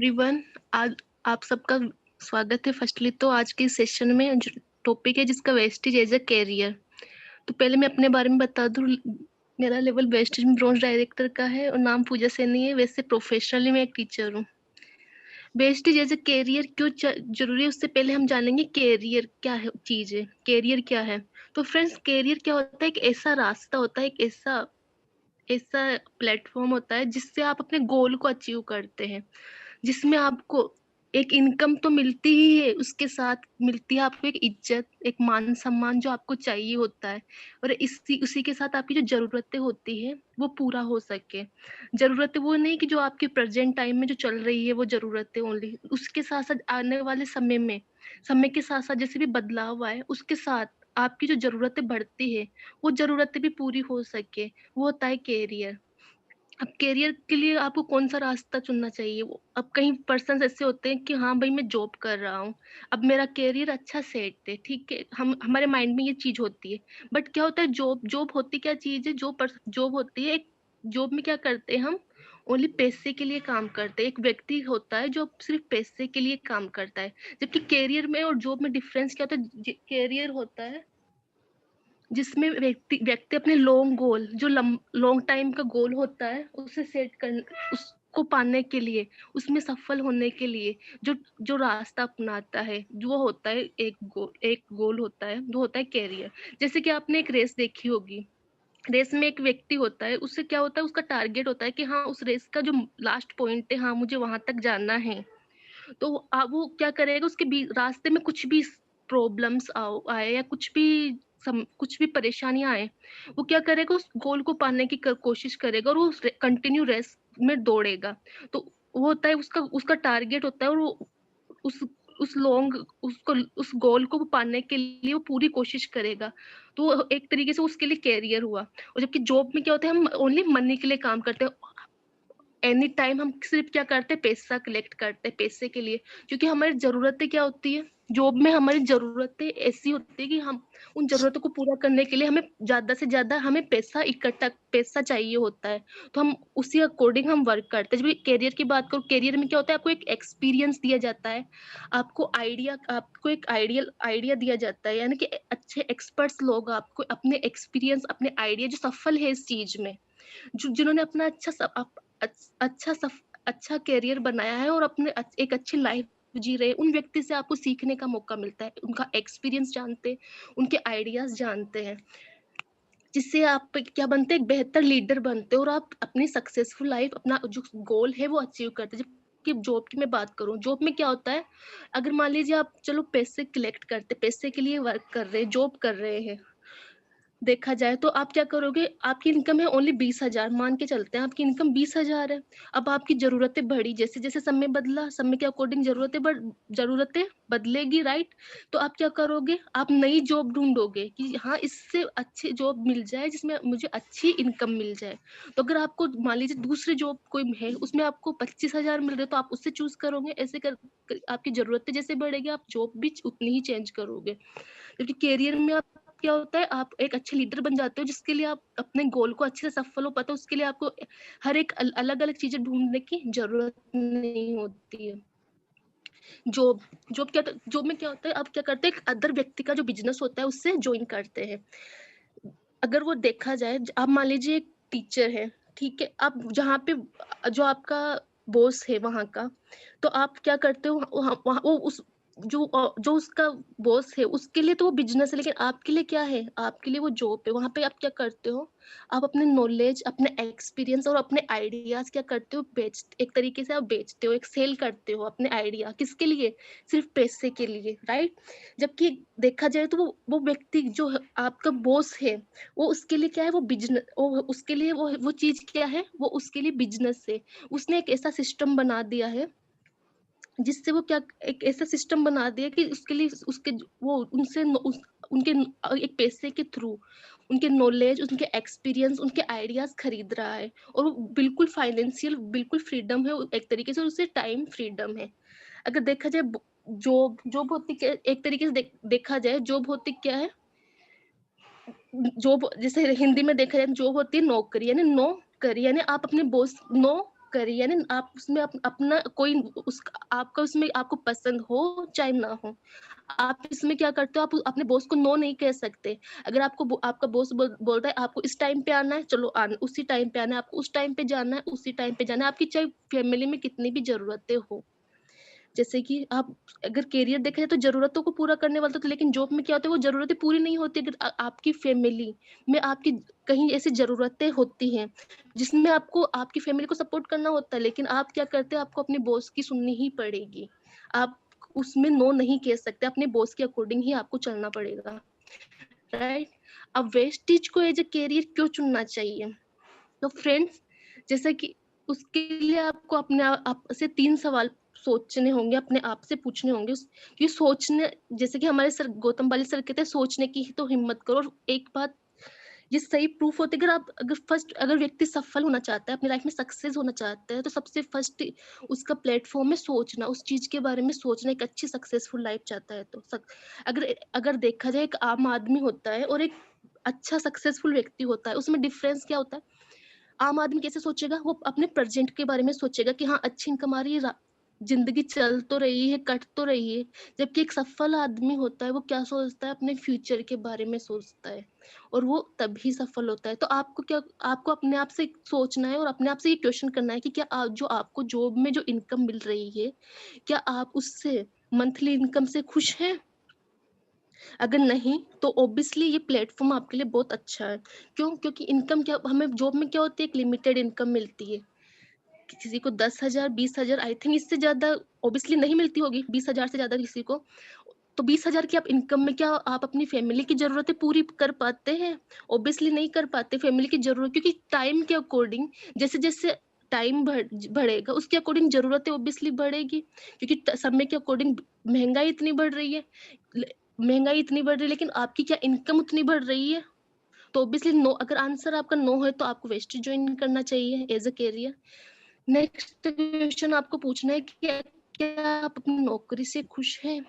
Everyone. आज आप सबका स्वागत है। फर्स्टली तो आज के सेशन में जो टॉपिक है जिसका वेस्टेज एज अ कैरियर। तो पहले मैं अपने बारे में बता दूं। मेरा लेवल वेस्टेज में ब्रॉन्ज डायरेक्टर का है और नाम पूजा सैनी है। वैसे प्रोफेशनली मैं एक टीचर हूँ। वेस्टेज एज अ कैरियर क्यों जरूरी है, उससे पहले हम जानेंगे कैरियर क्या है, चीज है कैरियर क्या है। तो फ्रेंड्स, कैरियर क्या होता है? एक ऐसा रास्ता होता है, एक ऐसा ऐसा प्लेटफॉर्म होता है जिससे आप अपने गोल को अचीव करते हैं, जिसमें आपको एक इनकम तो मिलती ही है, उसके साथ मिलती है आपको एक इज्जत, एक मान सम्मान जो आपको चाहिए होता है। और इसी उसी के साथ आपकी जो जरूरतें होती है वो पूरा हो सके। जरूरतें वो नहीं कि जो आपके प्रेजेंट टाइम में जो चल रही है वो जरूरतें ओनली, उसके साथ साथ आने वाले समय में, समय के साथ साथ जैसे भी बदलाव आए उसके साथ आपकी जो जरूरतें बढ़ती है वो जरूरतें भी पूरी हो सके, वो होता है कैरियर। अब कैरियर के लिए आपको कौन सा रास्ता चुनना चाहिए? वो अब कई पर्सन ऐसे होते हैं कि हाँ भाई मैं जॉब कर रहा हूँ, अब मेरा कैरियर अच्छा सेट है, ठीक है, हम हमारे माइंड में ये चीज होती है। बट क्या होता है, जॉब जॉब होती क्या चीज है? जॉब होती है एक, जॉब में क्या करते हैं हम? ओनली पैसे के लिए काम करते हैं। एक व्यक्ति होता है जो सिर्फ पैसे के लिए काम करता है। जबकि कैरियर में और जॉब में डिफरेंस क्या होता है? कैरियर होता है जिसमें व्यक्ति व्यक्ति अपने लॉन्ग गोल, जो लॉन्ग टाइम का गोल होता है उसे सेट कर, उसको पाने के लिए, उसमें सफल होने के लिए जो जो रास्ता अपनाता है, जो वो होता है एक गोल होता है, जो होता है कैरियर। जैसे कि आपने एक रेस देखी होगी। रेस में एक व्यक्ति होता है, उससे क्या होता है, उसका टारगेट होता है कि हाँ उस रेस का जो लास्ट पॉइंट है, हाँ मुझे वहां तक जाना है। तो वो क्या करेगा, उसके रास्ते में कुछ भी प्रॉब्लम्स आए या कुछ भी परेशानियां आए, वो क्या करेगा, उस गोल को पाने की कोशिश करेगा और वो कंटिन्यू रेस में दौड़ेगा। तो वो होता है उसका उसका टारगेट होता है, और वो उस उस लॉन्ग उसको उस गोल को पाने के लिए वो पूरी कोशिश करेगा। तो वो एक तरीके से उसके लिए कैरियर हुआ। और जबकि जॉब में क्या होता है, हम ओनली मनी के लिए काम करते हैं। एनी टाइम हम सिर्फ क्या करते हैं, पैसा कलेक्ट करते हैं पैसे के लिए। क्योंकि हमारी जरूरतें क्या होती है, जॉब में हमारी जरूरतें ऐसी होती है कि हम उन जरूरतों को पूरा करने के लिए हमें ज्यादा से ज्यादा हमें पैसा चाहिए होता है। तो हम उसी अकॉर्डिंग हम वर्क करते हैं। जब कैरियर की बात करूँ, कैरियर में क्या होता है, आपको एक एक्सपीरियंस दिया जाता है, आपको एक आइडिया दिया जाता है, यानी कि अच्छे एक्सपर्ट्स लोग आपको अपने एक्सपीरियंस, अपने आइडिया जो सफल है इस चीज में, जो जिन्होंने अपना अच्छा सफ अच्छा करियर बनाया है और अपने एक अच्छी लाइफ जी रहे हैं, उन व्यक्ति से आपको सीखने का मौका मिलता है, उनका एक्सपीरियंस जानते हैं, उनके आइडियाज जानते हैं, जिससे आप क्या बनते हैं, एक बेहतर लीडर बनते हैं और आप अपनी सक्सेसफुल लाइफ, अपना जो गोल है वो अचीव करते हैं। जबकि जॉब की मैं बात करूं, जॉब में क्या होता है, अगर मान लीजिए आप चलो पैसे कलेक्ट करते, पैसे के लिए वर्क कर रहे हैं, जॉब कर रहे हैं, देखा जाए तो आप क्या करोगे, आपकी इनकम है ओनली 20,000, मान के चलते हैं आपकी इनकम 20,000 है। अब आपकी जरूरतें बढ़ी, जैसे जैसे समय बदला, समय के अकॉर्डिंग जरूरतें बदलेगी, राइट? तो आप क्या करोगे, आप नई जॉब ढूंढोगे कि हाँ इससे अच्छी जॉब मिल जाए जिसमें मुझे अच्छी इनकम मिल जाए। तो अगर आपको मान लीजिए दूसरी जॉब कोई है, उसमें आपको 25,000 मिल रहे, तो आप उससे चूज करोगे। ऐसे आपकी जरूरतें जैसे बढ़ेगी, आप जॉब भी उतनी ही चेंज करोगे। क्योंकि करियर में आप क्या होता है, आप एक अच्छे लीडर बन जाते हो, जिसके लिए आप अपने गोल को अच्छे से सफल हो पाते हो, उसके लिए आपको हर एक अलग अलग चीजें ढूंढने की जरूरत नहीं होती है। जॉब जॉब में क्या होता है, आप क्या करते हैं, एक अदर व्यक्ति का जो बिजनेस होता है उससे ज्वाइन करते हैं। अगर वो देखा जाए, आप मान लीजिए एक टीचर है, ठीक है, आप जहाँ पे जो आपका बॉस है वहां का, तो आप क्या करते हो, वो उस जो उसका बॉस है उसके लिए तो वो बिजनेस है, लेकिन आपके लिए क्या है, आपके लिए वो जॉब है। वहां पे आप क्या करते हो, आप अपने नॉलेज, अपने एक्सपीरियंस और अपने आइडियाज क्या करते हो, एक तरीके से आप बेचते हो, एक सेल करते हो अपने आइडिया, किसके लिए, सिर्फ पैसे के लिए, राइट? जबकि देखा जाए तो वो व्यक्ति जो आपका बॉस है, वो उसके लिए क्या है, वो बिजनेस, वो उसके लिए वो चीज क्या है, वो उसके लिए बिजनेस है। उसने एक ऐसा सिस्टम बना दिया है जिससे वो क्या, एक ऐसा सिस्टम बना दिया कि उसके लिए उसके वो उनसे उनके एक पैसे के थ्रू उनके नॉलेज, उनके एक्सपीरियंस, उनके आइडियाज खरीद रहा है। और वो बिल्कुल फाइनेंशियल बिल्कुल फ्रीडम है, एक तरीके से उससे टाइम फ्रीडम है। अगर देखा जाए जॉब जॉब होती क्या, एक तरीके से देखा जाए जॉब होती क्या है, जॉब जैसे हिंदी में देखा जाए, जॉब होती है नौकरी, यानी नो करी, यानी आप अपने बॉस नो करिए, यानी आप उसमें अपना कोई उस आपका उसमें आपको पसंद हो चाहे ना हो। आप इसमें क्या करते हो, आप अपने बॉस को नो नहीं कह सकते। अगर आपका बॉस बोल रहा है आपको इस टाइम पे आना है, चलो आना उसी टाइम पे आना है, आपको उस टाइम पे जाना है, उसी टाइम पे जाना है। आपकी चाहे फैमिली में कितनी भी ज़रूरतें हो। जैसे कि आप अगर करियर देखा जाए तो ज़रूरतों को पूरा करने वाला तो, लेकिन जॉब में क्या होता है वो ज़रूरतें पूरी नहीं होती। अगर आपकी फैमिली में आपकी कहीं ऐसी ज़रूरतें होती हैं, जिसमें आपको आपकी फैमिली को सपोर्ट करना होता है, लेकिन आप क्या करते हैं, आपको अपने बॉस की सुननी ही पड़ेगी। आप उसमें नो नहीं कह सकते, अपने बॉस के अकॉर्डिंग ही आपको चलना पड़ेगा, राइट? अब वेस्टेज को एज़ अ करियर क्यों चुनना चाहिए? तो फ्रेंड्स, जैसा कि उसके लिए आपको अपने आप से 3 सवाल सोचने होंगे, अपने आप से पूछने होंगे। कि सोचने, जैसे कि हमारे सर गौतम बाली सर कहते हैं, सोचने की ही तो हिम्मत करो। और एक बात ये सही प्रूफ होती है, अगर व्यक्ति सफल होना चाहता है, अपनी लाइफ में सक्सेस होना चाहता है, तो सबसे फर्स्ट उसका प्लेटफ़ॉर्म है सोचना, उस चीज़ के बारे में सोचना। एक अच्छी सक्सेसफुल लाइफ चाहता है तो अगर अगर देखा जाए, एक आम आदमी होता है और एक अच्छा सक्सेसफुल व्यक्ति होता है, उसमें डिफरेंस क्या होता है? आम आदमी कैसे सोचेगा? वो अपने प्रेज़ेंट के बारे में सोचेगा कि हाँ, अच्छी इनकम आ रही है, ज़िंदगी चल तो रही है, कट तो रही है। जबकि एक सफल आदमी होता है, वो क्या सोचता है? अपने फ्यूचर के बारे में सोचता है, और वो तभी सफल होता है। तो आपको अपने आप से सोचना है और अपने आप से ये क्वेश्चन करना है कि क्या जो आपको जॉब में जो इनकम मिल रही है, क्या आप उससे मंथली इनकम से खुश हैं? अगर नहीं, तो ऑब्वियसली ये प्लेटफ़ॉर्म आपके लिए बहुत अच्छा है। क्यों? क्योंकि इनकम क्या, हमें जॉब में क्या होती है, एक लिमिटेड इनकम मिलती है। किसी को 10,000 20,000, आई थिंक इससे ज़्यादा ऑब्वियसली नहीं मिलती होगी, 20,000 से ज़्यादा किसी को। तो 20,000 की आप इनकम में क्या आप अपनी फैमिली की ज़रूरतें पूरी कर पाते हैं? ऑब्वियसली नहीं कर पाते फैमिली की ज़रूरत, क्योंकि टाइम के अकॉर्डिंग, जैसे-जैसे टाइम बढ़ेगा, उसके अकॉर्डिंग ज़रूरतें ऑब्वियसली बढ़ेगी, क्योंकि समय के अकॉर्डिंग महँगाई इतनी बढ़ रही है। ल महँगाई इतनी बढ़ रही है, लेकिन आपकी क्या इनकम उतनी बढ़ रही है? तो ऑब्वियसली नो, अगर आंसर आपका नो है, तो आपको वेस्टेज जॉइन करना चाहिए as a career. Next question आपको पूछना है कि क्या आप अपनी नौकरी से खुश हैं?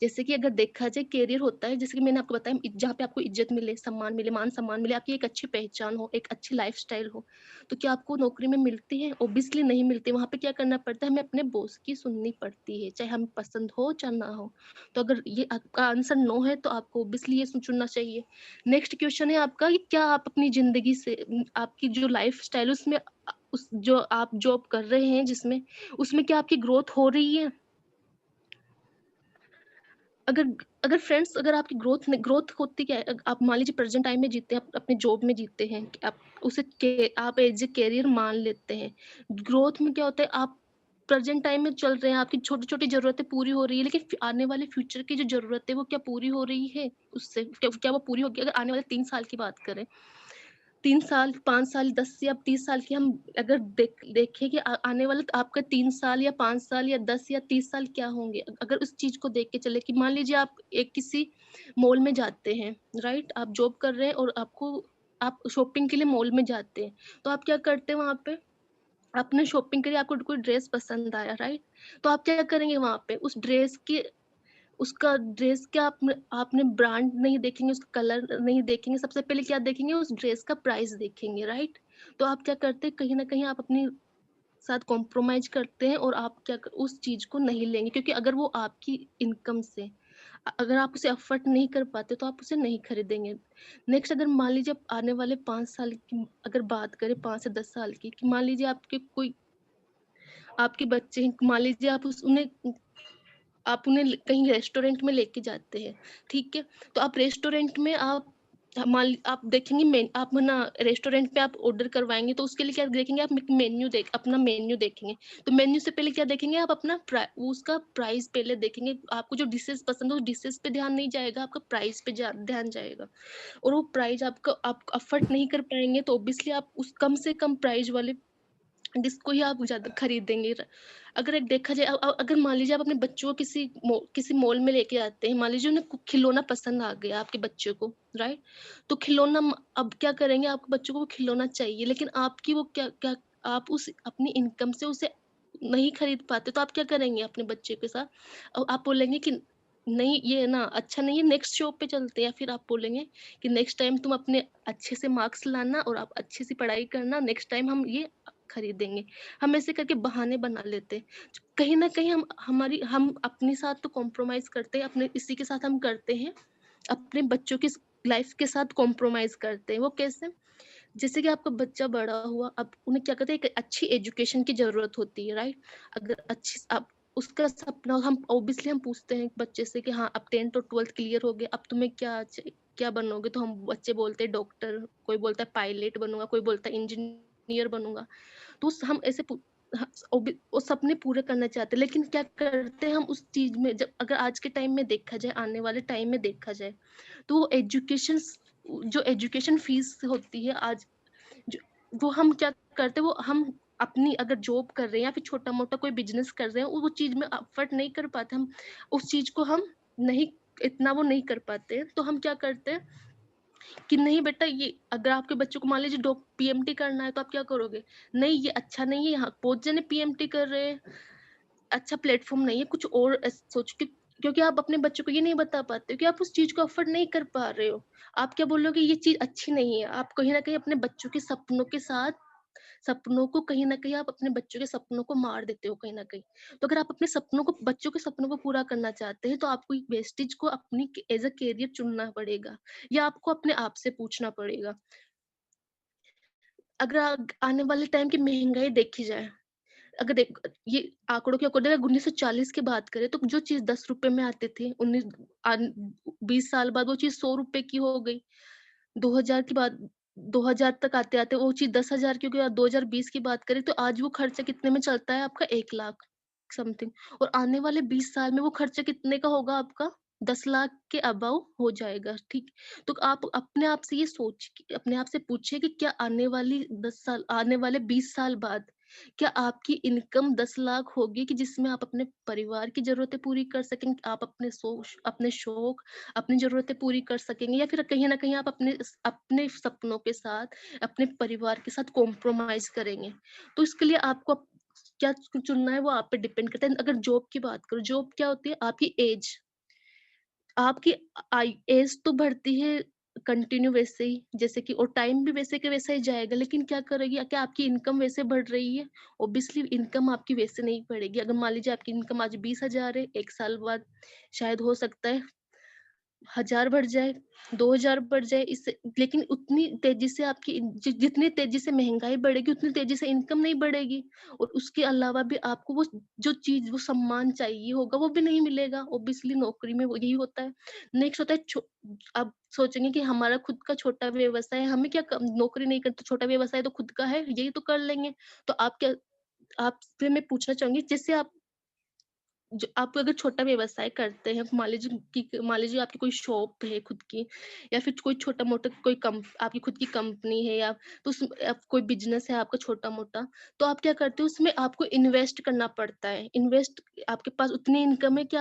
जैसे कि अगर देखा जाए, करियर होता है, जैसे कि मैंने आपको बताया, जहाँ पे आपको इज़्ज़त मिले, सम्मान मिले, मान-सम्मान मिले, आपकी एक अच्छी पहचान हो, एक अच्छी लाइफ़स्टाइल हो, तो क्या आपको नौकरी में मिलती है? ऑब्वियसली नहीं मिलती। वहाँ पे क्या करना पड़ता है, हमें अपने बॉस की सुननी पड़ती है, चाहे हमें पसंद हो चाहे ना हो। तो अगर ये आपका आंसर नो है, तो आपको ऑब्वियसली ये चुनना चाहिए। नेक्स्ट क्वेश्चन है आपका कि क्या आप अपनी ज़िंदगी से आपकी जो लाइफ़स्टाइल है उसमें उस जो आप जॉब कर रहे हैं जिसमें, उसमें क्या आपकी ग्रोथ हो रही है? अगर अगर फ्रेंड्स, अगर आपकी ग्रोथ होती क्या है? आप मान लीजिए प्रेज़ेंट टाइम में जीते हैं, आप अपने जॉब में जीते हैं, कि आप एज़ अ करियर मान लेते हैं। ग्रोथ में क्या होता है, आप प्रेज़ेंट टाइम में चल रहे हैं, आपकी छोटी-छोटी ज़रूरतें पूरी हो रही है, लेकिन आने वाले फ्यूचर की जो ज़रूरत है, वो क्या पूरी हो रही है उससे? क्या वो पूरी होगी? अगर आने वाले 3 साल की बात करें, 3 साल, 5 साल, 10 या 30 साल की हम अगर देखें कि आने वाले आपका 3 साल या 5 साल या 10 या 30 साल क्या होंगे? अगर उस चीज़ को देख के चले, कि मान लीजिए आप एक किसी मॉल में जाते हैं, राइट? आप जॉब कर रहे हैं और आप शॉपिंग के लिए मॉल में जाते हैं। तो आप क्या करते हैं वहाँ पे? आपने शॉपिंग करी, आपको कोई ड्रेस पसंद आया, राइट? तो आप क्या करेंगे वहाँ पे? उसका ड्रेस क्या आपने ब्रांड नहीं देखेंगे, उसका कलर नहीं देखेंगे, सबसे पहले क्या देखेंगे, उस ड्रेस का प्राइस देखेंगे, राइट? तो आप क्या करते हैं, कहीं न कहीं आप अपनी साथ कॉम्प्रोमाइज़ करते हैं और आप क्या क उस चीज़ को नहीं लेंगे, क्योंकि अगर वो आपकी इनकम से अगर आप उसे अफ़ोर्ड नहीं कर पाते, तो आप उसे नहीं खरीदेंगे। नेक्स्ट, अगर मान लीजिए आप आने वाले 5 साल की अगर बात करें, 5 से 10 साल की, कि मान लीजिए आपके बच्चे हैं, मान लीजिए आप उन्हें कहीं रेस्टोरेंट में लेके जाते हैं, ठीक है? तो आप रेस्टोरेंट में आप देखेंगे, आप ना रेस्टोरेंट पे आप ऑर्डर करवाएँगे, तो उसके लिए क्या देखेंगे, आप अपना मेन्यू देखेंगे। तो मेन्यू से पहले क्या देखेंगे, आप अपना उसका प्राइस पहले देखेंगे। आपको जो डिशेज़ पसंद है, उस डिशेज़ पे ध्यान नहीं जाएगा, आपका प्राइस पे ध्यान जाएगा। और वो प्राइस आप अफ़ोर्ड नहीं कर पाएँगे, तो ऑब्वियसली आप उस कम से कम प्राइस वाले जिसको ही आप ज़्यादा खरीदेंगे। अगर एक देखा जाए, अगर मान लीजिए आप अपने बच्चों को किसी मॉल में लेके आते हैं, मान लीजिए उन्हें खिलौना पसंद आ गया आपके बच्चे को, राइट? तो खिलौना अब क्या करेंगे, आपके बच्चों को वो खिलौना चाहिए, लेकिन आपकी वो क्या क्या आप उस अपनी इनकम से उसे नहीं खरीद पाते, तो आप क्या करेंगे अपने बच्चे के साथ? आप बोलेंगे कि नहीं, ये ना अच्छा नहीं है, नेक्स्ट शॉप पे चलते हैं, या फिर आप बोलेंगे कि नेक्स्ट टाइम तुम अपने अच्छे से मार्क्स लाना और आप अच्छी सी पढ़ाई करना, नेक्स्ट टाइम हम ये खरीदेंगे। हम ऐसे करके बहाने बना लेते हैं। कहीं न कहीं हम अपने साथ तो कॉम्प्रोमाइज़ करते हैं, अपने इसी के साथ हम करते हैं, अपने बच्चों की लाइफ़ के साथ कॉम्प्रोमाइज़ करते हैं। वो कैसे? जैसे कि आपका बच्चा बड़ा हुआ, अब उन्हें क्या कहते हैं, एक अच्छी एजुकेशन की ज़रूरत होती है, राइट? अगर अच्छी आप उसका सपना हम ऑब्वियसली हम पूछते हैं बच्चे से कि हाँ, अब 10th और 12th क्लियर हो गए, अब तुम्हें क्या बनोगे? तो हम बच्चे बोलते हैं डॉक्टर, कोई बोलता है पायलट बनूँगा, कोई बोलता है इंजीनियर बनूँगा। तो हम ऐसे हाँ, वो सपने पूरे करना चाहते हैं, लेकिन क्या करते हैं हम उस चीज़ में, जब अगर आज के टाइम में देखा जाए, आने वाले टाइम में देखा जाए, तो जो एजुकेशन फीस होती है आज, जो वो हम क्या करते हैं, वो हम अपनी अगर जॉब कर रहे हैं या फिर छोटा-मोटा कोई बिज़नेस कर रहे हैं, वो चीज़ में एफर्ट नहीं कर पाते हम, उस चीज़ को हम नहीं इतना वो नहीं कर पाते हैं, तो हम क्या करते हैं कि नहीं बेटा, ये अगर आपके बच्चों को मान लीजिए पीएमटी करना है, तो आप क्या करोगे? नहीं, ये अच्छा नहीं है, यहाँ बहुत जने पीएमटी कर रहे हैं, अच्छा प्लेटफ़ॉर्म नहीं है, कुछ और सोच के, क्योंकि आप अपने बच्चों को ये नहीं बता पाते हो कि आप उस चीज़ को अफ़ोर्ड नहीं कर पा रहे हो। आप क्या बोलोगे, ये चीज़ अच्छी नहीं है। आप कहीं न कहीं अपने बच्चों के सपनों को कहीं न कहीं आप अपने बच्चों के सपनों को मार देते हो कहीं न कहीं। तो अगर आप अपने बच्चों के सपनों को पूरा करना चाहते हैं, तो आपको वेस्टेज को अपनी एज़ अ करियर चुनना पड़ेगा, या आपको अपने आप से पूछना पड़ेगा। अगर आने वाले टाइम की महँगाई देखी जाए, अगर ये आंकड़ों के अकॉर्डिंग अगर 1940 की बात करें, तो जो चीज़ ₹10 में आती थी, 20 साल बाद वो चीज़ ₹100 की हो गई। 2000 की बात 2000 तक आते-आते वो चीज़ 10,000 की हो गई, और 2020 की बात करें तो आज वो खर्चा कितने में चलता है आपका, 1 लाख समथिंग, और आने वाले 20 साल में वो खर्चा कितने का होगा आपका, 10 लाख के अबव हो जाएगा, ठीक? तो आप अपने आप से ये अपने आप से पूछिए कि क्या आने वाले 20 साल बाद, क्या आपकी इनकम 10 लाख होगी कि जिसमें आप अपने परिवार की ज़रूरतें पूरी कर सकेंगे, आप अपने शौक, अपनी ज़रूरतें पूरी कर सकेंगे, या फिर कहीं न कहीं आप अपने सपनों के साथ, अपने परिवार के साथ कॉम्प्रोमाइज़ करेंगे। तो इसके लिए आपको क्या चुनना है, वो आप पे डिपेंड करता है। अगर जॉब की बात करूँ, जॉब क्या होती है? आपकी ऐज, आपकी ऐज तो बढ़ती है कंटिन्यू वैसे ही, जैसे कि, और टाइम भी वैसे के वैसा ही जाएगा, लेकिन क्या करेगी, क्या आपकी इनकम वैसे बढ़ रही है? ऑब्वियसली इनकम आपकी वैसे नहीं बढ़ेगी। अगर मान लीजिए आपकी इनकम आज 20,000 है, 1 साल बाद शायद हो सकता है 1000 बढ़ जाए, 2000 बढ़ जाए, इससे लेकिन उतनी तेज़ी से जितनी तेज़ी से महँगाई बढ़ेगी, उतनी तेज़ी से इनकम नहीं बढ़ेगी, और उसके अलावा भी आपको वो सम्मान चाहिए होगा, वो भी नहीं मिलेगा। ऑब्वियसली नौकरी में वो यही होता है। नेक्स्ट होता है आप सोचेंगे कि हमारा खुद का छोटा व्यवसाय है, हमें क्या नौकरी नहीं करते, छोटा व्यवसाय तो खुद का है, यही तो कर लेंगे। तो आपसे मैं पूछना चाहूँगी, जैसे आप अगर छोटा व्यवसाय करते हैं, मान लीजिए आपकी कोई शॉप है खुद की, या फिर कोई छोटा-मोटा कोई आपकी खुद की कंपनी है, या तो कोई बिज़नेस है आपका छोटा-मोटा, तो आप क्या करते हो, उसमें आपको इन्वेस्ट करना पड़ता है। आपके पास उतनी इनकम है कि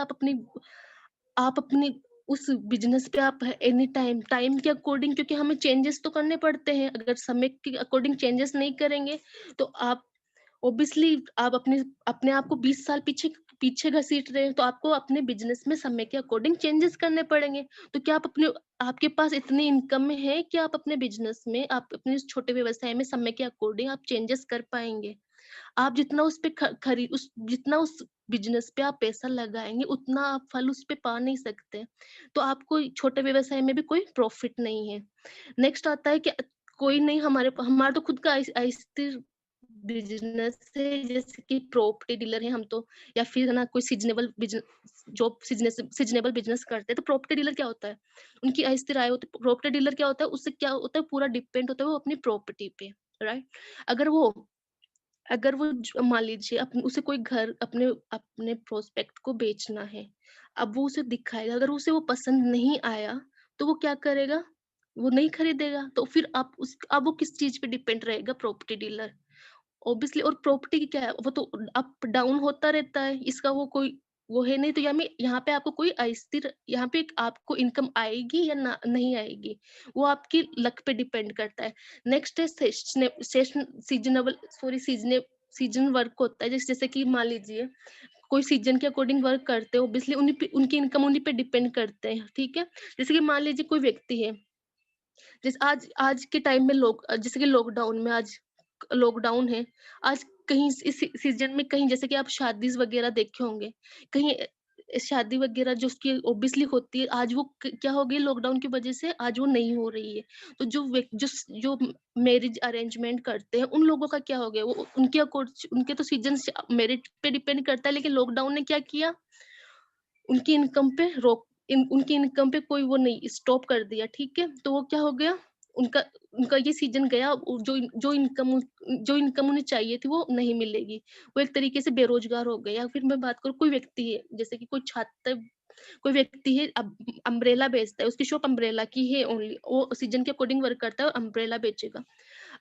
आप अपनी उस बिज़नेस पे आप एनी टाइम के अकॉर्डिंग, क्योंकि हमें चेंजेस तो करने पड़ते हैं, अगर समय के अकॉर्डिंग चेंजेस नहीं करेंगे, तो आप ऑब्वियसली आप अपने आप को 20 साल पीछे पीछे घसीट रहे हैं, तो आपको अपने बिज़नेस में समय के अकॉर्डिंग चेंजेस करने पड़ेंगे। तो क्या आपके पास इतनी इनकम है कि आप अपने बिज़नेस में, आप अपने इस छोटे व्यवसाय में समय के अकॉर्डिंग आप चेंजेस कर पाएँगे? आप जितना उस पे जितना उस बिज़नेस पे आप पैसा लगाएँगे, उतना आप फल उस पे पा नहीं सकते। तो आपको छोटे व्यवसाय में भी कोई प्रॉफ़िट नहीं है। नेक्स्ट आता है कि कोई नहीं, हमारा तो खुद का अस्थिर बिज़नेस है, जैसे कि प्रॉपर्टी डीलर हैं हम तो, या फिर है ना कोई सीज़नेबल बिज़नेस करते हैं, तो प्रॉपर्टी डीलर क्या होता है? उनकी अस्थिर आय होती है। प्रॉपर्टी डीलर क्या होता है? उससे क्या होता है, पूरा डिपेंड होता है वो अपनी प्रॉपर्टी पे, राइट? अगर वो अगर वो मान लीजिए उसे कोई घर अपने अपने प्रोस्पेक्ट को बेचना है, अब वो उसे दिखाएगा, अगर उसे वो पसंद नहीं आया, तो वो क्या करेगा? वो नहीं खरीदेगा, तो फिर अब वो किस चीज़ पे डिपेंड रहेगा, प्रॉपर्टी डीलर। ऑब्वियसली, और प्रॉपर्टी की क्या है, वो तो अप डाउन होता रहता है, इसका वो है नहीं, तो यहाँ पे आपको कोई अस्थिर, यहाँ पे आपको इनकम आएगी या ना नहीं आएगी, वो आपकी लक पे डिपेंड करता है। नेक्स्ट है सीज़नेबल सीज़न वर्क होता है, जैसे कि मान लीजिए कोई सीज़न के अकॉर्डिंग वर्क करते हैं, ऑब्वियसली उनकी इनकम उन्हीं पे डिपेंड करते हैं, ठीक है? जैसे कि मान लीजिए कोई व्यक्ति है, जैसे आज आज के टाइम में जैसे कि लॉकडाउन में आज लॉकडाउन है, आज कहीं इस सीज़न में कहीं जैसे कि आप शादीज़ वगैरह देखे होंगे, कहीं शादी वगैरह जो उसकी ऑब्वियसली होती है, आज वो क क्या हो गई लॉकडाउन की वजह से आज वो नहीं हो रही है। तो जो जो मैरिज अरेंजमेंट करते हैं, उन लोगों का क्या हो गया? वो उनके तो सीज़न्स मेरिट पे डिपेंड करता है, लेकिन लॉकडाउन ने क्या किया? उनकी इनकम पे उनकी इनकम पे कोई वो नहीं स्टॉप कर दिया, ठीक है? तो वो क्या हो गया, उनका उनका ये सीज़न गया, जो इनकम उन्हें चाहिए थी वो नहीं मिलेगी। वो एक तरीके से बेरोज़गार हो गए। या फिर मैं बात करूँ, कोई व्यक्ति है, जैसे कि कोई छात्र, कोई व्यक्ति है, अब अम्ब्रेला बेचता है, उसकी शॉप अम्ब्रेला की है ओनली, वो सीज़न के अकॉर्डिंग वर्क करता है और अम्ब्रेला बेचेगा।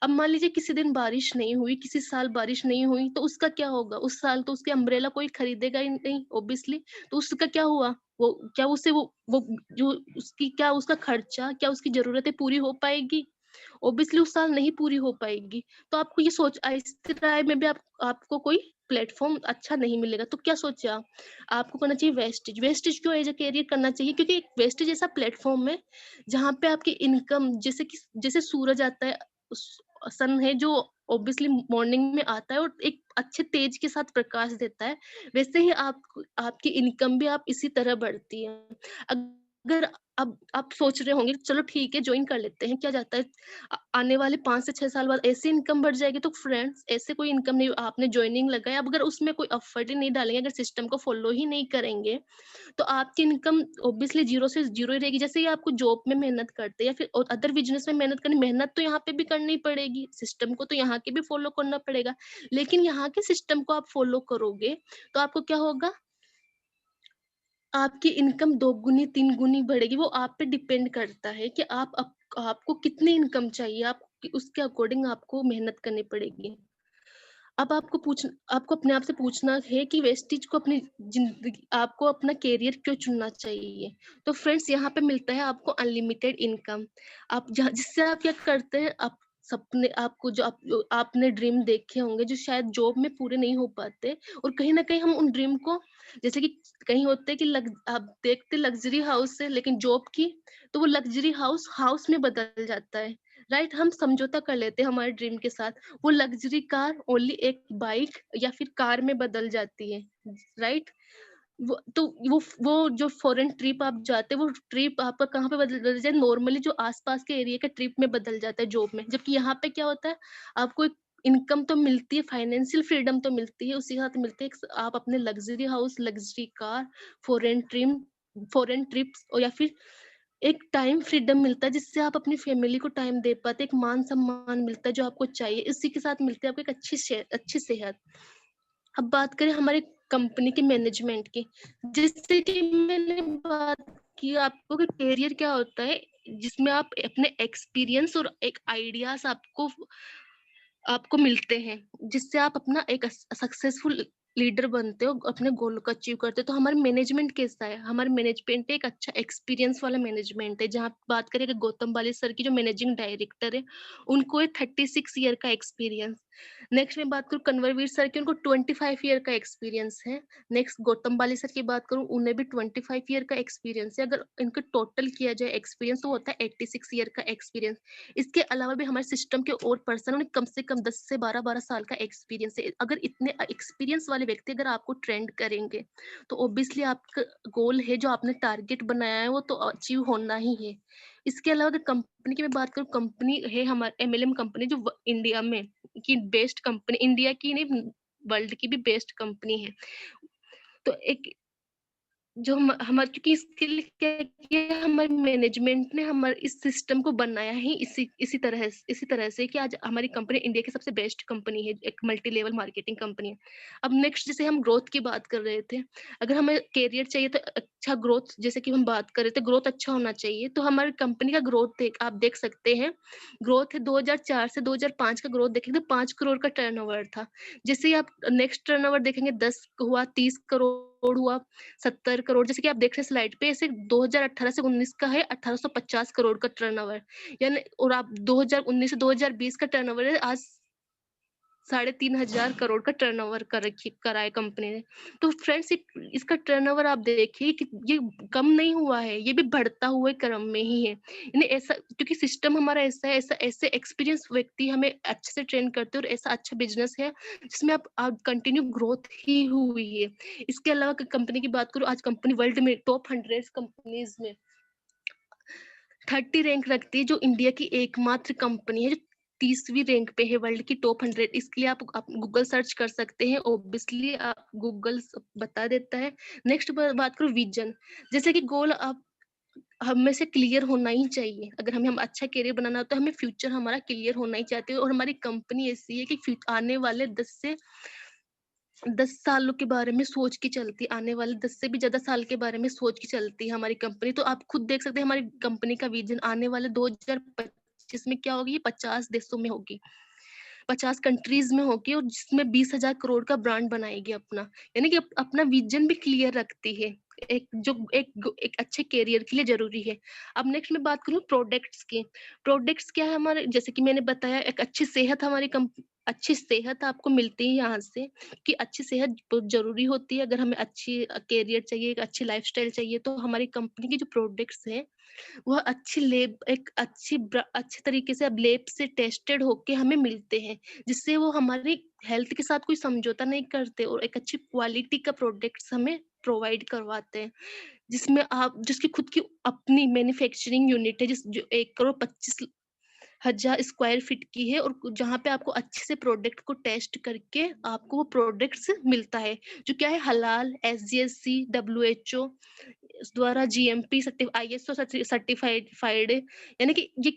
अब मान लीजिए किसी दिन बारिश नहीं हुई, किसी साल बारिश नहीं हुई, तो उसका क्या होगा? उस साल तो उसके अम्ब्रेला कोई खरीदेगा ही नहीं ऑब्वियसली। तो उसका क्या हुआ? वो क्या उसे वो जो उसकी क्या उसका खर्चा, क्या उसकी ज़रूरतें पूरी हो पाएगी? ऑब्वियसली उस साल नहीं पूरी हो पाएगी। तो आपको ये सोच इस तरह में भी आपको कोई प्लेटफ़ॉर्म अच्छा नहीं मिलेगा। तो क्या सोचे आप? आपको करना चाहिए वेस्टेज। वेस्टेज क्यों एज़ अ करियर करना चाहिए? क्योंकि एक वेस्टेज ऐसा प्लेटफ़ॉर्म है, जहाँ पे आपकी इनकम जैसे सूरज आता है, उस सन है जो ऑब्वियसली मॉर्निंग में आता है और एक अच्छे तेज के साथ प्रकाश देता है, वैसे ही आपकी इनकम भी आप इसी तरह बढ़ती है। अगर अब आप सोच रहे होंगे चलो ठीक है जॉइन कर लेते हैं, क्या जाता है, आने वाले 5 से 6 साल बाद ऐसी इनकम बढ़ जाएगी। तो फ्रेंड्स, ऐसे कोई इनकम नहीं, आपने जॉइनिंग लगाया, अब अगर उसमें कोई एफर्ट ही नहीं डालेंगे, अगर सिस्टम को फॉलो ही नहीं करेंगे, तो आपकी इनकम ऑब्वियसली ज़ीरो से ज़ीरो ही रहेगी। जैसे ही आपको जॉब में मेहनत करते हैं या फिर और अदर बिज़नेस में मेहनत तो यहाँ पे भी करनी पड़ेगी, सिस्टम को तो यहाँ के भी फॉलो करना पड़ेगा। लेकिन यहाँ के सिस्टम को आप फॉलो करोगे, तो आपको क्या होगा, आपकी इनकम 2 गुनी 3 गुनी बढ़ेगी। वो आप पे डिपेंड करता है कि आपको कितनी इनकम चाहिए, आप उसके अकॉर्डिंग आपको मेहनत करनी पड़ेगी। अब आपको अपने आप से पूछना है कि वेस्टेज को अपनी ज़िंदगी आपको अपना करियर क्यों चुनना चाहिए? तो फ्रेंड्स, यहाँ पे मिलता है आपको अनलिमिटेड इनकम। आप जहाँ जिससे आप क्या करते हैं, आप सपने आपको जो आपने ड्रीम देखे होंगे जो शायद जॉब में पूरे नहीं हो पाते, और कहीं न कहीं हम उन ड्रीम को, जैसे कि कहीं होते हैं कि आप देखते लग्ज़री हाउस है, लेकिन जॉब की, तो वो लग्ज़री हाउस में बदल जाता है, राइट? हम समझौता कर लेते हैं हमारे ड्रीम के साथ। वो लग्ज़री कार ओनली एक बाइक या फिर कार में बदल जाती है, राइट? वो जो फॉरेन ट्रिप आप जाते हैं, वो ट्रिप आपका कहाँ पे बदल जाए, नॉर्मली जो आस-पास के एरिया के ट्रिप में बदल जाता है जॉब में। जबकि यहाँ पे क्या होता है, आपको एक इनकम तो मिलती है, फाइनेंशियल फ्रीडम तो मिलती है, उसी के साथ मिलती है आप अपने luxury house, luxury car, foreign trim foreign trips, और या फिर एक टाइम फ्रीडम मिलता है जिससे आप अपनी फैमिली को टाइम दे पाते हैं, एक मान-सम्मान मिलता है जो आपको चाहिए, इसी के साथ मिलती है आपको एक अच्छी सेहत। अब बात करें हमारे कंपनी के मैनेजमेंट की, जैसे कि मैंने बात की आपको कि करियर क्या होता है, जिसमें आप अपने एक्सपीरियंस और एक आइडियाज़ आपको मिलते हैं, जिससे आप अपना एक सक्सेसफुल लीडर बनते हो, अपने गोल को अचीव करते हो। तो हमारा मैनेजमेंट कैसा है? हमारा मैनेजमेंट एक अच्छा एक्सपीरियंस वाला मैनेजमेंट है, जहाँ बात करें कि गौतम बाली सर की जो मैनेजिंग डायरेक्टर है, उनको है 36 ईयर का एक्सपीरियंस। नेक्स्ट मैं बात करूँ कन्वरवीर सर की, उनको 25 ईयर का एक्सपीरियंस है। नेक्स्ट गौतम बाली सर की बात करूँ, उन्हें भी 25 ईयर का एक्सपीरियंस है। अगर इनका टोटल किया जाए एक्सपीरियंस, तो होता है 86 ईयर का एक्सपीरियंस। इसके अलावा भी हमारे सिस्टम के और पर्सन, उन्हें कम से कम 10 से 12-12 साल का एक्सपीरियंस है। अगर इतने एक्सपीरियंस वाले व्यक्ति अगर आपको ट्रेंड करेंगे, तो ऑब्वियसली आपका गोल है, जो आपने टारगेट बनाया है, वो तो अचीव होना ही है। इसके अलावा अगर कंपनी की मैं बात करूँ, कंपनी है हमारी एमएलएम कंपनी, जो इंडिया में की बेस्ट कंपनी, इंडिया की नहीं, वर्ल्ड की भी बेस्ट कंपनी है। तो एक जो हमारे, क्योंकि इसके लिए क्या किया, हमारे मैनेजमेंट ने हमारे इस सिस्टम को बनाया ही इसी तरह से कि आज हमारी कंपनी इंडिया की सबसे बेस्ट कंपनी है, एक मल्टी लेवल मार्केटिंग कंपनी है। अब नेक्स्ट, जैसे हम ग्रोथ की बात कर रहे थे, अगर हमें करियर चाहिए तो अच्छा ग्रोथ, जैसे कि हम बात कर रहे थे, ग्रोथ अच्छा होना चाहिए, तो हमारी कंपनी का ग्रोथ आप देख सकते हैं। ग्रोथ है 2004 से 2005 का ग्रोथ देखेंगे तो 5 करोड़ का टर्नओवर था। जैसे ही आप नेक्स्ट टर्नओवर देखेंगे, 10 हुआ, 30 करोड़ हुआ, 70 करोड़, जैसे कि आप देख रहे हैं स्लाइड पे, ऐसे 2018 से 19 का है 1850 करोड़ का टर्नओवर, यानी, और आप 2019 से 2020 का टर्नओवर है आज 3,500 करोड़ का टर्नओवर करा है कंपनी ने। तो फ्रेंड्स, इसका टर्नओवर आप देखिए कि ये कम नहीं हुआ है, ये भी बढ़ता हुए क्रम में ही है। यानी ऐसा, क्योंकि सिस्टम हमारा ऐसा है, ऐसे एक्सपीरियंस व्यक्ति हमें अच्छे से ट्रेन करते हैं, और ऐसा अच्छा बिजनेस है जिसमें आप कंटिन्यू ग्रोथ ही हुई है। इसके अलावा कंपनी की बात करूँ, आज कंपनी वर्ल्ड में टॉप 100 कंपनीज में 30 रैंक रखती है, जो इंडिया की एकमात्र कंपनी है जो 30वीं रैंक पे है वर्ल्ड की टॉप 100। इसके लिए आप गूगल सर्च कर सकते हैं, ऑब्वियसली गूगल बता देता है। नेक्स्ट बात करूँ विजन, जैसे कि गोल आप हम में से क्लियर होना ही चाहिए। अगर हमें हम अच्छा करियर बनाना हो तो हमें फ्यूचर हमारा क्लियर होना ही चाहते हैं, और हमारी कंपनी ऐसी है कि आने वाले 10 सालों के बारे में सोच के चलती है, आने वाले 10 से भी ज़्यादा साल के बारे में सोच के चलती है हमारी कंपनी। तो आप खुद देख सकते हैं हमारी कंपनी का विज़न आने वाले 2025 में क्या होगी, ये 50 देशों में होगी, 50 कंट्रीज़ में होगी, और जिसमें 20,000 करोड़ का ब्रांड बनाएगी अपना। यानी कि अपना विज़न भी क्लियर रखती है, एक अच्छे करियर के लिए ज़रूरी है। अब नेक्स्ट मैं बात करूँ प्रोडक्ट्स की। प्रोडक्ट्स क्या है हमारे, जैसे कि मैंने बताया, एक अच्छी सेहत आपको मिलती है यहाँ से, कि अच्छी सेहत बहुत ज़रूरी होती है। अगर हमें अच्छी करियर चाहिए, एक अच्छी लाइफ़स्टाइल चाहिए, तो हमारी कंपनी की जो प्रोडक्ट्स हैं, वह अच्छे तरीके से अब लैब से टेस्टेड होके हमें मिलते हैं, जिससे वो हमारी हेल्थ के साथ कोई समझौता नहीं करते, और एक अच्छी क्वालिटी का प्रोडक्ट्स हमें प्रोवाइड करवाते हैं। जिसकी खुद की अपनी मैन्युफैक्चरिंग यूनिट है, जो 1,25,00,000 स्क्वायर फीट की है, और जहाँ पे आपको अच्छे से प्रोडक्ट को टेस्ट करके आपको वो प्रोडक्ट्स मिलता है, जो क्या है, हलाल, एसजीएससी, डब्ल्यूएचओ द्वारा जीएमपी आईएसओ सर्टिफाइड है। यानी कि ये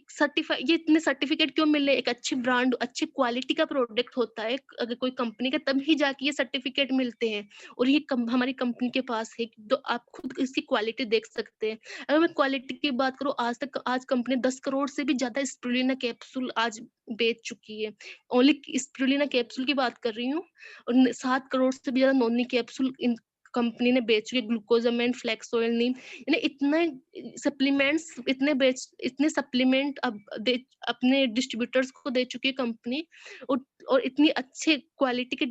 इतने सर्टिफिकेट क्यों मिले, एक अच्छी ब्रांड, अच्छी क्वालिटी का प्रोडक्ट होता है अगर कोई कंपनी का, तब ही जाके ये सर्टिफिकेट मिलते हैं, और ये हमारी कंपनी के पास है, तो आप खुद इसकी क्वालिटी देख सकते हैं। अगर मैं क्वालिटी की बात करूँ, आज कंपनी 10 करोड़ से भी ज्यादा स्पिरुलिना कैप्सूल आज बेच चुकी है। ओनली स्पिरुलिना कैप्सूल की बात कर रही हूँ, और 7 करोड़ से भी ज्यादा नोनी कैप्सूल इन कंपनी ने बेच चुकी है, ग्लूकोजामिन, फ्लेक्स ऑयल, नीम, यानी इतने सप्लीमेंट अब दे अपने डिस्ट्रीब्यूटर्स को दे चुकी है कंपनी, और इतनी अच्छे क्वालिटी के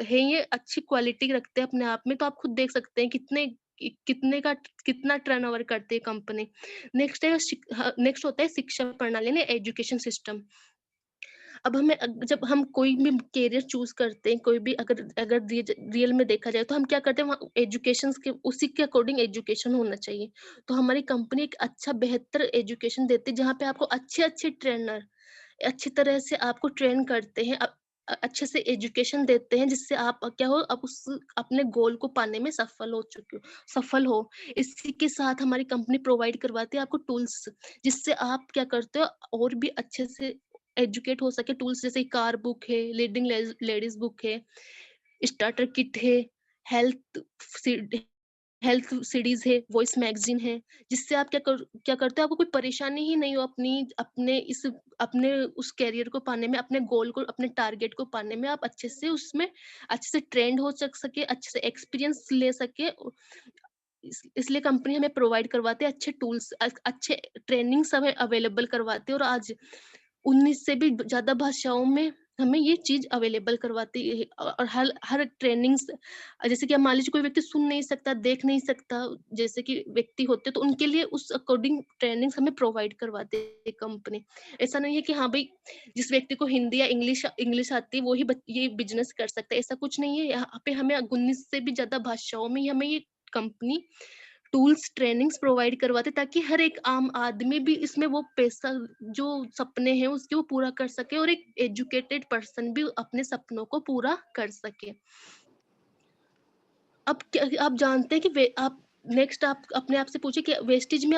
है, ये अच्छी क्वालिटी रखते हैं अपने आप में, तो आप खुद देख सकते हैं कितना टर्नओवर करती है कंपनी। नेक्स्ट होता है शिक्षा प्रणाली, यानी एजुकेशन सिस्टम। अब जब हम कोई भी करियर चूज करते हैं, कोई भी अगर अगर रियल में देखा जाए, तो हम क्या करते हैं, वहाँ एजुकेशन के उसी के अकॉर्डिंग एजुकेशन होना चाहिए। तो हमारी कंपनी एक अच्छा बेहतर एजुकेशन देती है, जहाँ पे आपको अच्छे अच्छे ट्रेनर अच्छी तरह से आपको ट्रेन करते हैं, अच्छे से एजुकेशन देते हैं, जिससे आप क्या हो, आप उस अपने गोल को पाने में सफल हो। इसी के साथ हमारी कंपनी प्रोवाइड करवाती है आपको टूल्स, जिससे आप क्या करते हो, और भी अच्छे से एजुकेट हो सके। टूल्स जैसे कार बुक है, लीडिंग लेडीज बुक है, स्टार्टर किट है, हेल्थ हेल्थ सीरीज है, वॉइस मैगजीन है, जिससे आप क्या करते हो, आपको कोई परेशानी ही नहीं हो अपने उस करियर को पाने में, अपने गोल को, अपने टारगेट को पाने में। आप अच्छे से ट्रेंड हो सके, अच्छे से एक्सपीरियंस ले सके। इसलिए कंपनी हमें प्रोवाइड करवाते हैं अच्छे टूल्स, अच्छे ट्रेनिंग्स हमें अवेलेबल करवाते हैं, और आज 19 से भी ज़्यादा भाषाओं में हमें ये चीज़ अवेलेबल करवाती है, और हर हर ट्रेनिंग्स, जैसे कि अब मान लीजिए कोई व्यक्ति सुन नहीं सकता, देख नहीं सकता, जैसे कि व्यक्ति होते हैं, तो उनके लिए उस अकॉर्डिंग ट्रेनिंग्स हमें प्रोवाइड करवाती है कंपनी। ऐसा नहीं है कि हाँ भाई, जिस व्यक्ति को हिंदी या इंग्लिश इंग्लिश आती है वो ही ये बिज़नेस कर सकता है, ऐसा कुछ नहीं है। यहाँ पे हमें 19 से भी ज़्यादा भाषाओं में ही हमें ये कंपनी टूल्स, ट्रेनिंग्स प्रोवाइड करवाते, ताकि हर एक आम आदमी भी इसमें वो पैसा, जो सपने हैं उसके, वो पूरा कर सके, और एक एजुकेटेड पर्सन भी अपने सपनों को पूरा कर सके। अब क्या आप जानते हैं कि आप नेक्स्ट आप अपने आप से पूछिए कि वेस्टेज में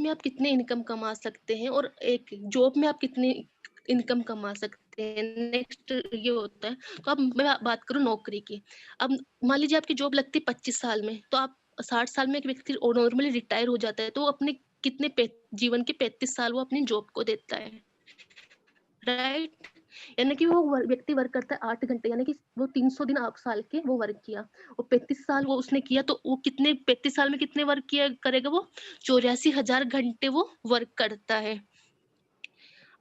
आप कितने इनकम कमा सकते हैं, और एक जॉब में आप कितनी इनकम कमा सकते हैं। नेक्स्ट ये होता है। तो अब मैं बात करूँ नौकरी की। अब मान लीजिए आपकी जॉब लगती है 25 साल में, तो आप 60 साल में एक व्यक्ति नॉर्मली रिटायर हो जाता है, तो वो अपने जीवन के 35 साल वो अपनी जॉब को देता है, राइट? यानी कि वो व्यक्ति वर्क करता है 8 घंटे, यानी कि वो 300 दिन आप साल के वो वर्क किया, और 35 साल वो उसने किया, तो वो कितने 35 साल में कितने वर्क किया करेगा वो, 84,000 घंटे वो वर्क करता है।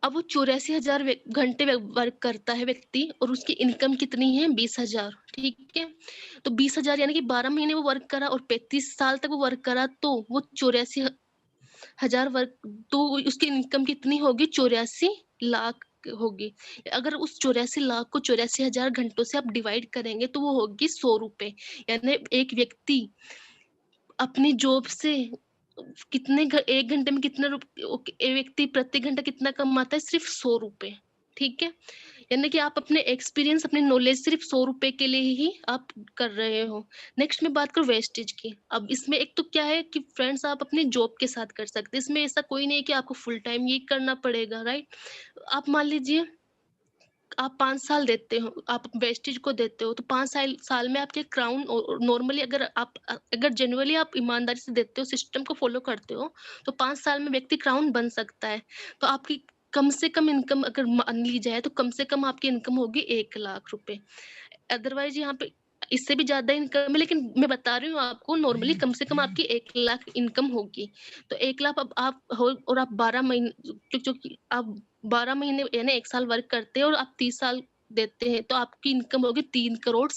अब वो 84,000 घंटे वर्क करता है व्यक्ति और उसकी इनकम कितनी है 20,000, ठीक है। तो 20,000 यानी कि 12 महीने वो वर्क करा और 35 साल तक वो वर्क करा, तो वो 84,000 वर्क, तो उसकी इनकम कितनी होगी 84 लाख होगी। अगर उस 84 लाख को 84,000 घंटों से आप डिवाइड करेंगे तो वो होगी 100 रुपए। यानी एक व्यक्ति अपनी जॉब से कितने 1 घंटे में कितना एक व्यक्ति प्रति घंटा कितना कमाता है? सिर्फ 100 रुपए, ठीक है। यानी कि आप अपने एक्सपीरियंस, अपनी नॉलेज सिर्फ 100 रुपए के लिए ही आप कर रहे हो। नेक्स्ट मैं बात करूँ वेस्टेज की। अब इसमें एक तो क्या है कि फ्रेंड्स आप अपनी जॉब के साथ कर सकते हैं। इसमें ऐसा कोई नहीं है कि आपको फुल टाइम ये करना पड़ेगा, राइट? आप मान लीजिए आप 5 साल देते हो, आप वेस्टेज को देते हो, तो 5 साल में आपके क्राउन नॉर्मली अगर आप अगर जेन्युइनली आप ईमानदारी से देते हो, सिस्टम को फ़ॉलो करते हो, तो 5 साल में व्यक्ति क्राउन बन सकता है। तो आपकी कम से कम इनकम अगर मान ली जाए, तो कम से कम आपकी इनकम होगी 1 लाख रुपए। अदरवाइज़ यहाँ पे इससे भी ज़्यादा इनकम है, लेकिन मैं बता रही हूँ आपको नॉर्मली कम से कम आपकी 1 लाख इनकम होगी। तो 1 लाख अब आप हो और आप 12 महीने क्योंकि आप 12 महीने यानी 1 साल वर्क करते हैं और आप 30 साल देते हैं, तो आपकी इनकम होगी 3 करोड़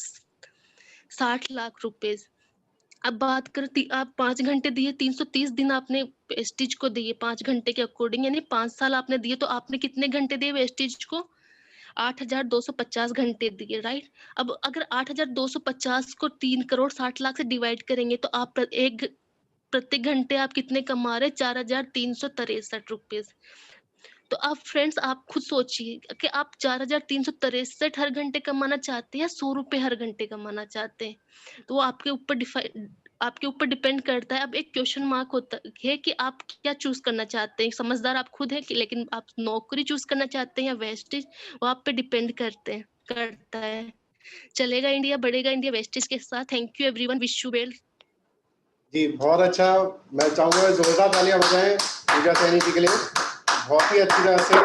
60 लाख रुपए। अब बात करें आप 5 घंटे दिए, 330 दिन आपने वेस्टेज को दिए 5 घंटे के अकॉर्डिंग, यानी 5 साल आपने दिए, तो आपने कितने घंटे दिए वेस्टेज को? 8,250 घंटे दिए, राइट? अब अगर 8,250 को 3 करोड़ 60 लाख से डिवाइड करेंगे, तो आप प्रति घंटे आप कितने कमा रहे हैं? 4,363 रुपीज़। तो आप फ्रेंड्स आप खुद सोचिए कि आप 4,363 हर घंटे कमाना चाहते हैं या 100 रुपए हर घंटे कमाना चाहते हैं? तो वो आपके ऊपर डिपेंड करता है। अब एक क्वेश्चन मार्क होता है कि आप क्या चूज़ करना चाहते हैं? समझदार आप खुद हैं कि लेकिन आप नौकरी चूज़ करना चाहते हैं या वेस्टेज? वो आप पे डिपेंड करता है। चलेगा इंडिया, बढ़ेगा इंडिया वेस्टेज के साथ। Thank you everyone, wish you well. जी, बहुत अच्छा। मैं चाहूँगा जोरदार तालियाँ बजाएँ पूजा सैनी जी के लिए। बहुत ही अच्छी तरह से